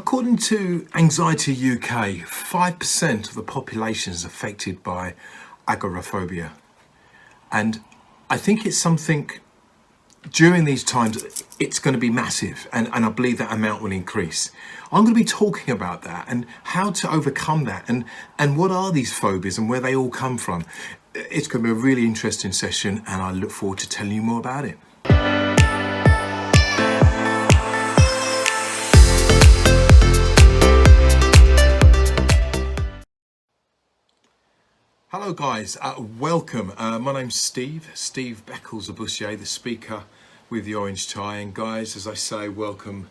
According to Anxiety UK, 5% of the population is affected by agoraphobia. And I think it's something during these times, it's going to be massive. And I believe that amount will increase. I'm going to be talking about that and how to overcome that and what are these phobias and where they all come from. It's going to be a really interesting session and I look forward to telling you more about it. Hello guys, welcome. My name's Steve Beckles-Ebusua, the speaker with the orange tie. And guys, as I say, welcome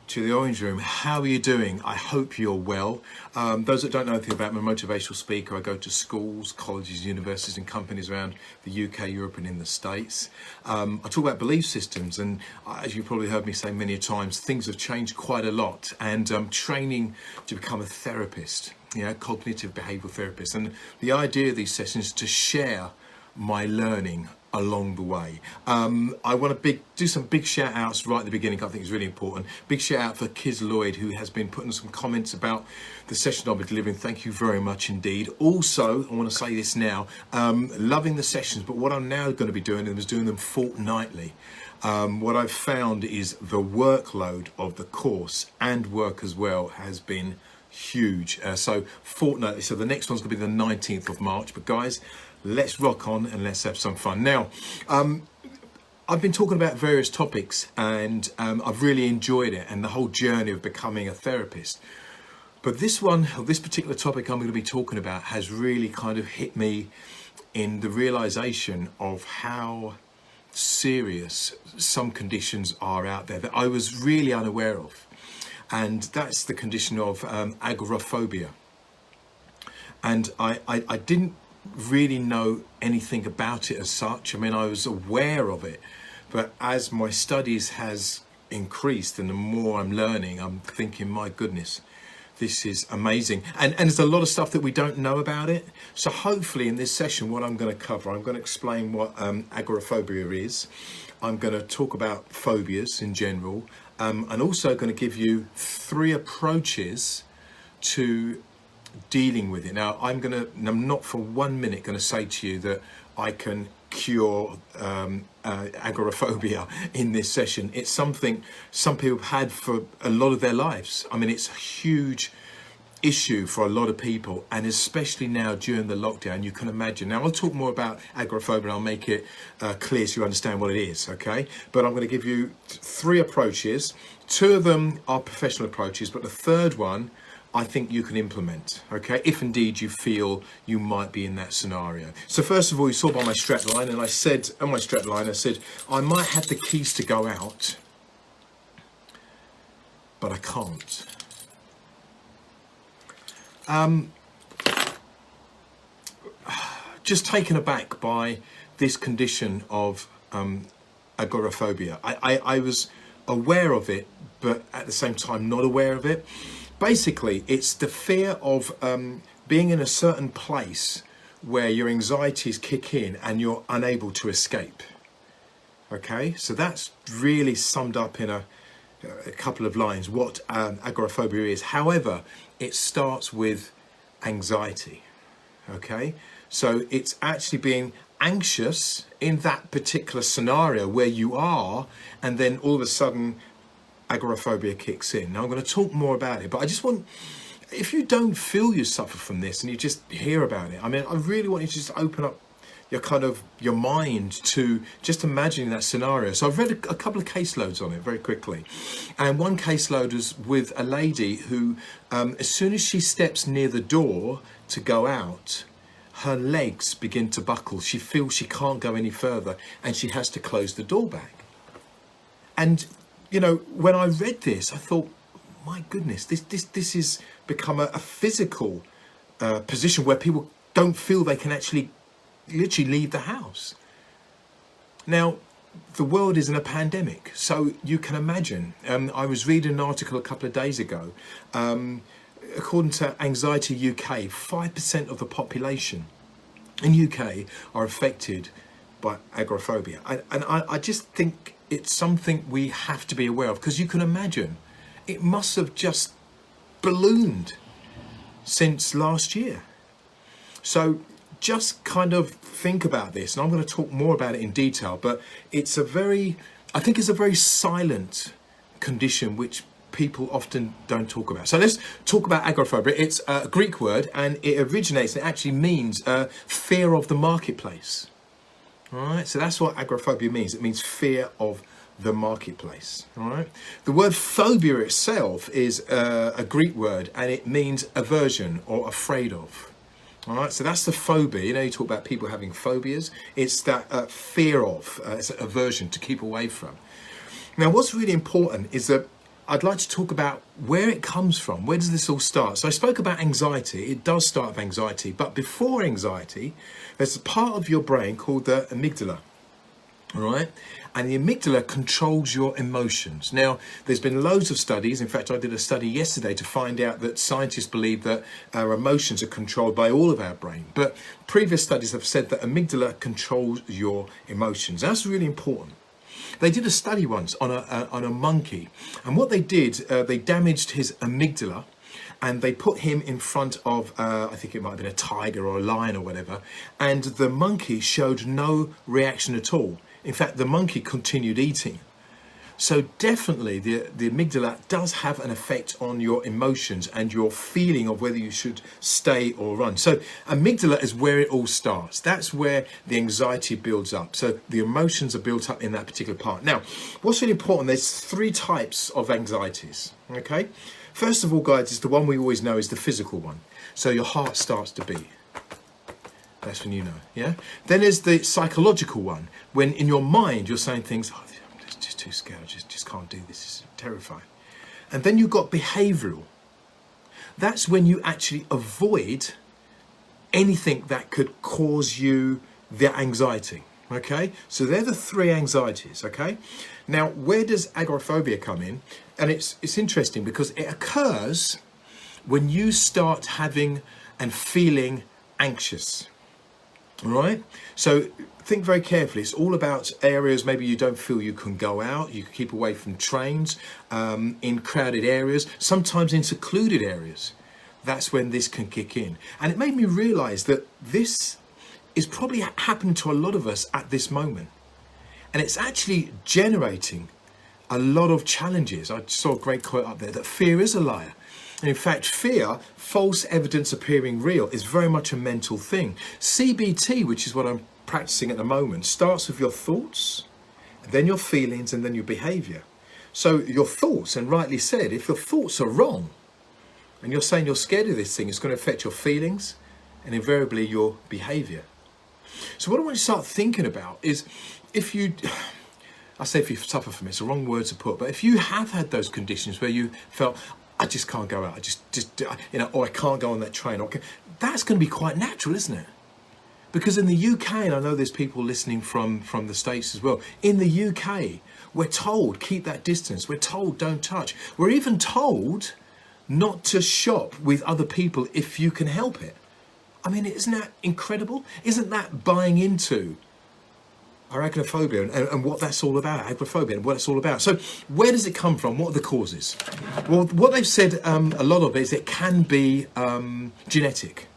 to the Orange Room. How are you doing? I hope you're well. Those that don't know anything about me, I'm a motivational speaker. I go to schools, colleges, universities and companies around the UK, Europe and in the States. I talk about belief systems, and as you've probably heard me say many times, things have changed quite a lot, and I'm training to become a therapist. Cognitive behavioural therapist, and the idea of these sessions is to share my learning along the way. I want to do some big shout outs right at the beginning. I think it's really important. Big shout out for Kiz Lloyd, who has been putting some comments about the session I'll be delivering. Thank you very much indeed. Also, I want to say this now, loving the sessions, but what I'm now going to be doing is doing them fortnightly. What I've found is the workload of the course and work as well has been huge. So fortnightly, so the next one's gonna be the 19th of March. But guys, let's rock on and let's have some fun. Now, I've been talking about various topics and I've really enjoyed it and the whole journey of becoming a therapist. But this particular topic I'm going to be talking about has really kind of hit me in the realization of how serious some conditions are out there that I was really unaware of. And that's the condition of agoraphobia. And I didn't really know anything about it as such. I mean, I was aware of it, but as my studies has increased and the more I'm learning, I'm thinking, my goodness, this is amazing. And there's a lot of stuff that we don't know about it. So hopefully in this session, what I'm going to cover, I'm going to explain what agoraphobia is. I'm going to talk about phobias in general. And also going to give you 3 approaches to dealing with it. Now, I'm not for 1 minute going to say to you that I can cure agoraphobia in this session. It's something some people have had for a lot of their lives. I mean, it's a huge issue for a lot of people, and especially now during the lockdown, you can imagine. Now I'll talk more about agoraphobia and I'll make it clear so you understand what it is, okay? But I'm going to give you 3 approaches. 2 of them are professional approaches, but the 3rd one I think you can implement, okay, if indeed you feel you might be in that scenario. So first of all, you saw by my strap line, and I said on my strap line, I said I might have the keys to go out, but I can't. Just taken aback by this condition of agoraphobia. I was aware of it, but at the same time not aware of it. Basically, it's the fear of being in a certain place where your anxieties kick in and you're unable to escape. Okay, so that's really summed up in a couple of lines what agoraphobia is. However, it starts with anxiety. Okay, so it's actually being anxious in that particular scenario where you are, and then all of a sudden agoraphobia kicks in. Now I'm going to talk more about it, but I just want, if you don't feel you suffer from this and you just hear about it, I mean, I really want you to just open up your mind to just imagining that scenario. So I've read a couple of caseloads on it very quickly, and one caseload is with a lady who as soon as she steps near the door to go out, her legs begin to buckle. She feels she can't go any further and she has to close the door back. And you know, when I read this, I thought, my goodness, this has become a physical position where people don't feel they can actually literally leave the house. Now, the world is in a pandemic, so you can imagine. I was reading an article a couple of days ago. According to Anxiety UK, 5% of the population in UK are affected by agoraphobia. And I just think it's something we have to be aware of, because you can imagine it must have just ballooned since last year. So just kind of think about this, and I'm going to talk more about it in detail, but I think it's a very silent condition which people often don't talk about. So let's talk about agoraphobia. It's a Greek word, and it actually means fear of the marketplace. All right, so that's what agoraphobia means. It means fear of the marketplace. All right, the word phobia itself is a Greek word, and it means aversion or afraid of. All right, so that's the phobia. You know, you talk about people having phobias. It's that fear of, it's an aversion to keep away from. Now, what's really important is that I'd like to talk about where it comes from. Where does this all start? So I spoke about anxiety. It does start with anxiety, but before anxiety, there's a part of your brain called the amygdala. All right, and the amygdala controls your emotions. Now, there's been loads of studies. In fact, I did a study yesterday to find out that scientists believe that our emotions are controlled by all of our brain. But previous studies have said that amygdala controls your emotions. That's really important. They did a study once on a monkey, and what they did, they damaged his amygdala, and they put him in front of, I think it might have been a tiger or a lion or whatever, and the monkey showed no reaction at all. In fact, the monkey continued eating. So definitely the amygdala does have an effect on your emotions and your feeling of whether you should stay or run. So amygdala is where it all starts. That's where the anxiety builds up. So the emotions are built up in that particular part. Now, what's really important, there's 3 types of anxieties, okay? First of all, guys, is the one we always know is the physical one. So your heart starts to beat. That's when you know, yeah? Then there's the psychological one, when in your mind you're saying things, oh, I'm just too scared, I just can't do this, it's terrifying. And then you've got behavioural. That's when you actually avoid anything that could cause you the anxiety, okay? So they're the 3 anxieties, okay? Now, where does agoraphobia come in? And it's interesting because it occurs when you start having and feeling anxious. All right, so think very carefully. It's all about areas maybe you don't feel you can go out, you can keep away from trains, in crowded areas, sometimes in secluded areas. That's when this can kick in. And it made me realise that this is probably happening to a lot of us at this moment. And it's actually generating a lot of challenges. I saw a great quote up there that fear is a liar. And in fact, fear, false evidence appearing real, is very much a mental thing. CBT, which is what I'm practicing at the moment, starts with your thoughts, then your feelings, and then your behaviour. So your thoughts, and rightly said, if your thoughts are wrong, and you're saying you're scared of this thing, it's going to affect your feelings and invariably your behaviour. So what I want you to start thinking about is if you suffer from it, it's the wrong word to put, but if you have had those conditions where you felt, I just can't go out, or I can't go on that train, that's going to be quite natural, isn't it? Because in the UK, and I know there's people listening from the States as well, in the UK, we're told keep that distance, we're told don't touch, we're even told not to shop with other people if you can help it. I mean, isn't that incredible? Isn't that buying into our agoraphobia and what that's all about, agoraphobia and what it's all about? So where does it come from? What are the causes? Well, what they've said a lot of it is it can be genetic.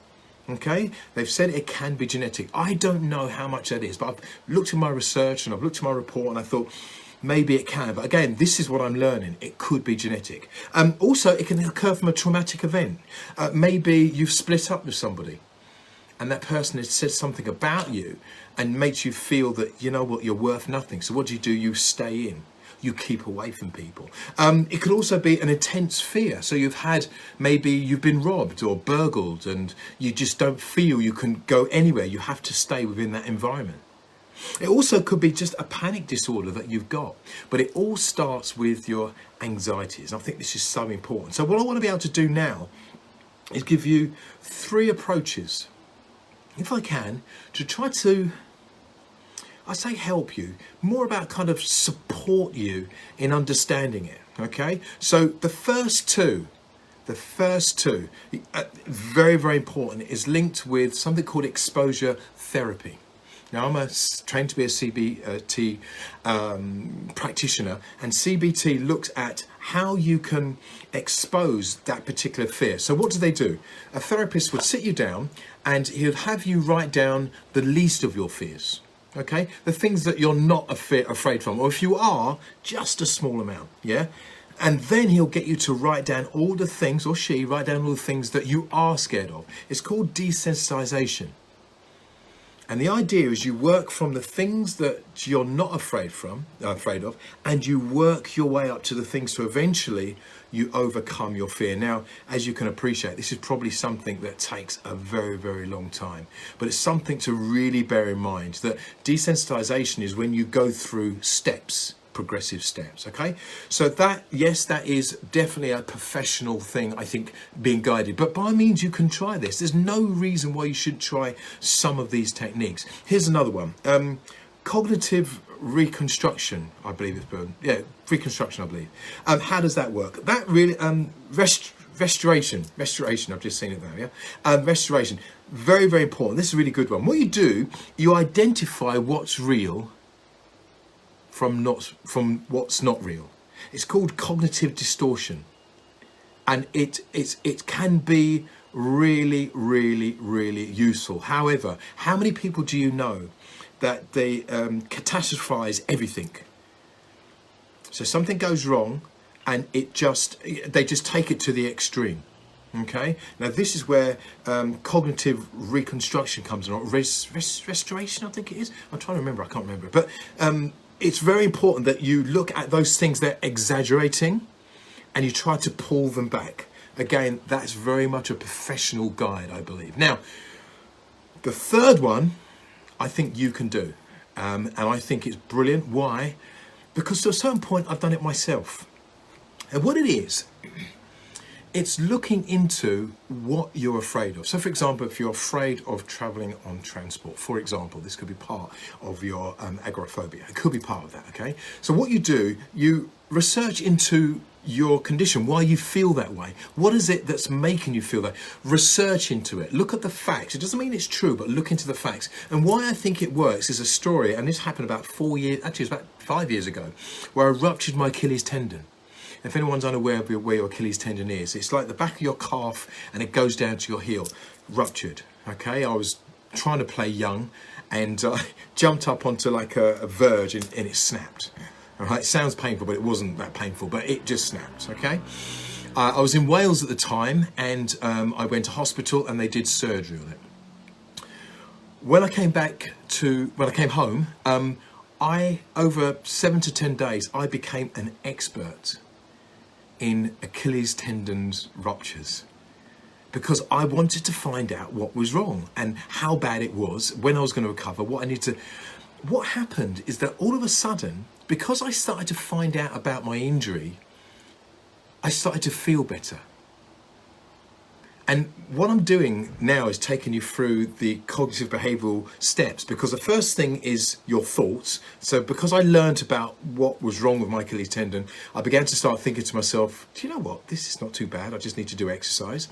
Okay, they've said it can be genetic. I don't know how much that is, but I've looked at my research and I've looked at my report and I thought maybe it can. But again, this is what I'm learning. It could be genetic. Also, it can occur from a traumatic event. Maybe you've split up with somebody and that person has said something about you and makes you feel that, you know what, you're worth nothing. So what do? You stay in. You keep away from people. It could also be an intense fear. So maybe you've been robbed or burgled and you just don't feel you can go anywhere. You have to stay within that environment. It also could be just a panic disorder that you've got, but it all starts with your anxieties. And I think this is so important. So what I want to be able to do now is give you 3 approaches, if I can, to try to, I say help you, more about kind of support you in understanding it, okay? So the first two, very, very important, is linked with something called exposure therapy. Now, I'm trained to be a CBT practitioner, and CBT looks at how you can expose that particular fear. So what do they do? A therapist would sit you down and he'll have you write down the least of your fears. Okay, the things that you're not afraid from, or if you are, just a small amount, yeah? And then he'll get you to write down all the things, or she, write down all the things that you are scared of. It's called desensitization. And the idea is you work from the things that you're not afraid of, and you work your way up to the things so eventually you overcome your fear. Now, as you can appreciate, this is probably something that takes a very, very long time. But it's something to really bear in mind, that desensitization is when you go through steps, progressive steps, okay? So that, yes, that is definitely a professional thing, I think, being guided. But by all means, you can try this. There's no reason why you should try some of these techniques. Here's another one. Cognitive reconstruction, I believe it's called. Yeah, reconstruction, I believe. How does that work? That really, restoration, I've just seen it there, yeah? Restoration, very, very important. This is a really good one. What you do, you identify what's real from what's not real. It's called cognitive distortion, and it can be really, really, really useful. However, how many people do you know that they catastrophize everything? So something goes wrong, and they just take it to the extreme. Okay, now this is where cognitive reconstruction comes in, or restoration, I think it is. I'm trying to remember, I can't remember, but it's very important that you look at those things that are exaggerating and you try to pull them back. Again, that's very much a professional guide, I believe. Now, the third one, I think you can do. And I think it's brilliant. Why? Because to a certain point, I've done it myself. And what it is, it's looking into what you're afraid of. So for example, if you're afraid of traveling on transport, for example, this could be part of your agoraphobia. It could be part of that, okay? So what you do, you research into your condition, why you feel that way. What is it that's making you feel that? Research into it. Look at the facts. It doesn't mean it's true, but look into the facts. And why I think it works is a story, and this happened about 4 years, actually it was about 5 years ago, where I ruptured my Achilles tendon. If anyone's unaware of where your Achilles tendon is, it's like the back of your calf and it goes down to your heel, ruptured, okay? I was trying to play young and I jumped up onto like a verge and it snapped. All right, it sounds painful, but it wasn't that painful, but it just snapped, okay? I was in Wales at the time and I went to hospital and they did surgery on it. When I came home, over 7 to 10 days, I became an expert in Achilles tendons ruptures, because I wanted to find out what was wrong and how bad it was, when I was going to recover, what I need to. What happened is that all of a sudden, because I started to find out about my injury, I started to feel better. And what I'm doing now is taking you through the cognitive behavioural steps, because the first thing is your thoughts. So because I learned about what was wrong with my Achilles tendon, I began to start thinking to myself, do you know what? This is not too bad. I just need to do exercise.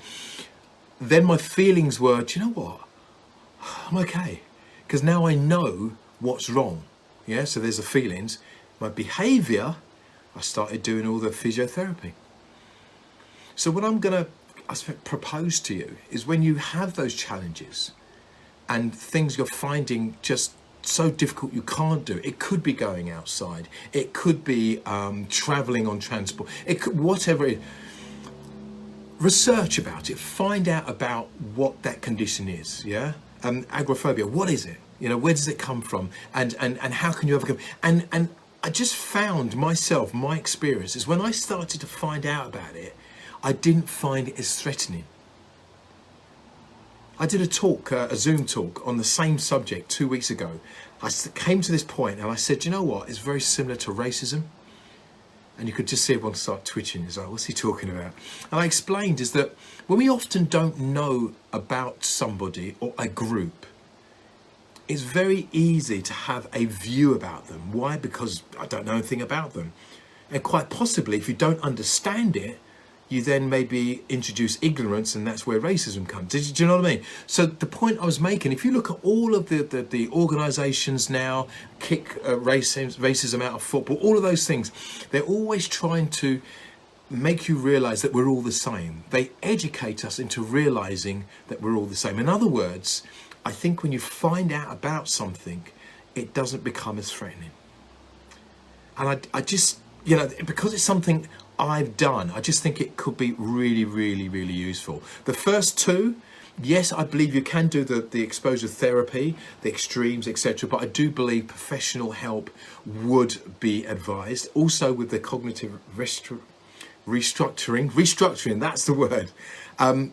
Then my feelings were, do you know what? I'm okay. Because now I know what's wrong. Yeah, so there's the feelings. My behaviour, I started doing all the physiotherapy. So what I'm going to propose to you is, when you have those challenges and things you're finding just so difficult you can't do, it could be going outside, it could be traveling on transport, it could, whatever it is, research about it, find out about what that condition is. Yeah, agoraphobia, what is it? You know, where does it come from, and how can you overcome? And I just found myself, my experience is, when I started to find out about it, I didn't find it as threatening. I did a talk, a Zoom talk on the same subject 2 weeks ago. I came to this point and I said, you know what, it's very similar to racism. And you could just see everyone start twitching. It's like, what's he talking about? And I explained is that when we often don't know about somebody or a group, it's very easy to have a view about them. Why? Because I don't know anything about them. And quite possibly, if you don't understand it, you then maybe introduce ignorance, and that's where racism comes. Do you know what I mean? So the point I was making, if you look at all of the organisations now, kick racism out of football, all of those things, they're always trying to make you realize that we're all the same. They educate us into realizing that we're all the same. In other words, I think when you find out about something, it doesn't become as threatening. And I just, because it's something I've done, I just think it could be really, really, really useful. The first two, yes, I believe you can do the exposure therapy, the extremes, etc. But I do believe professional help would be advised. Also with the cognitive restructuring, that's the word.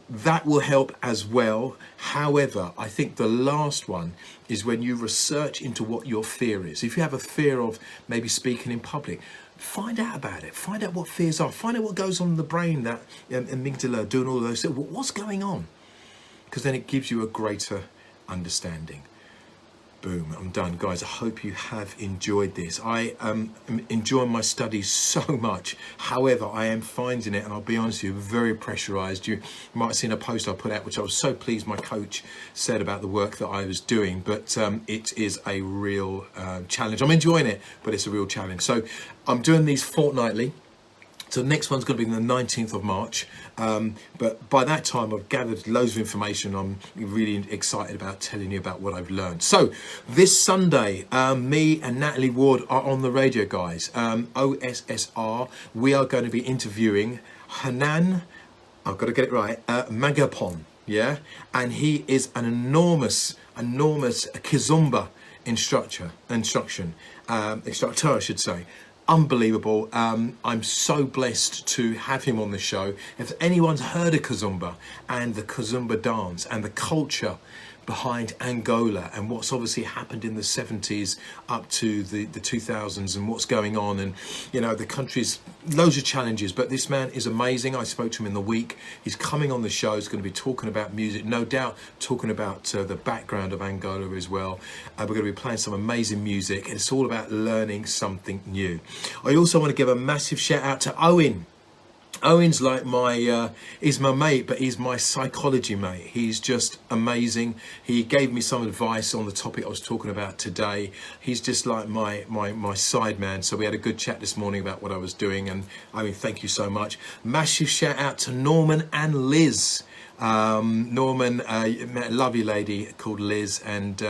That will help as well. However, I think the last one is when you research into what your fear is. If you have a fear of maybe speaking in public, find out about it. Find out what fears are. Find out what goes on in the brain, that amygdala, doing all those things. What's going on? Because then it gives you a greater understanding. Boom, I'm done. Guys, I hope you have enjoyed this. I am enjoying my studies so much. However, I am finding it, and I'll be honest with you, very pressurized. You might have seen a post I put out, which I was so pleased my coach said about the work that I was doing, but it is a real challenge. I'm enjoying it, but it's a real challenge. So I'm doing these fortnightly. So the next one's going to be the 19th of March. But by that time, I've gathered loads of information. I'm really excited about telling you about what I've learned. So this Sunday, me and Natalie Ward are on the radio, guys. OSSR. We are going to be interviewing Hanan, I've got to get it right, Magapon. Yeah. And he is an enormous Kizomba instructor, I should say. Unbelievable. I'm so blessed to have him on the show. If anyone's heard of Kizomba and the Kizomba dance and the culture behind Angola and what's obviously happened in the 70s up to the 2000s and what's going on, and the country's loads of challenges, but this man is amazing. I spoke to him in the week. He's coming on the show. He's going to be talking about music, no doubt talking about the background of Angola as well. We're going to be playing some amazing music, and it's all about learning something new. I also want to give a massive shout out to Owen. Owen's like he's my mate, but he's my psychology mate. He's just amazing. He gave me some advice on the topic I was talking about today. He's just like my side man. So we had a good chat this morning about what I was doing, and Owen, thank you so much. Massive shout out to Norman and Liz. Norman met a lovely lady called Liz, and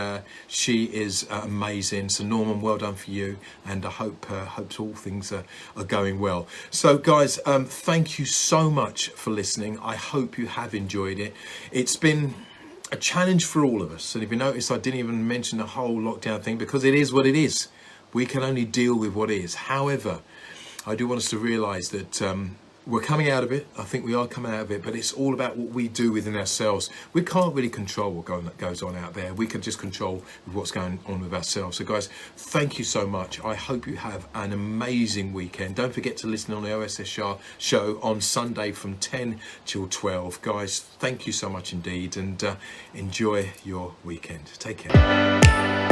she is amazing. So Norman, well done for you, and I hope all things are going well. So guys, thank you so much for listening. I hope you have enjoyed it. It's been a challenge for all of us, and if you notice, I didn't even mention the whole lockdown thing, because it is what it is. We can only deal with what is. However, I do want us to realize that we're coming out of it. I think we are coming out of it, but it's all about what we do within ourselves. We can't really control what goes on out there. We can just control what's going on with ourselves. So guys, thank you so much. I hope you have an amazing weekend. Don't forget to listen on the OSS show on Sunday from 10 till 12. Guys, thank you so much indeed, and enjoy your weekend. Take care.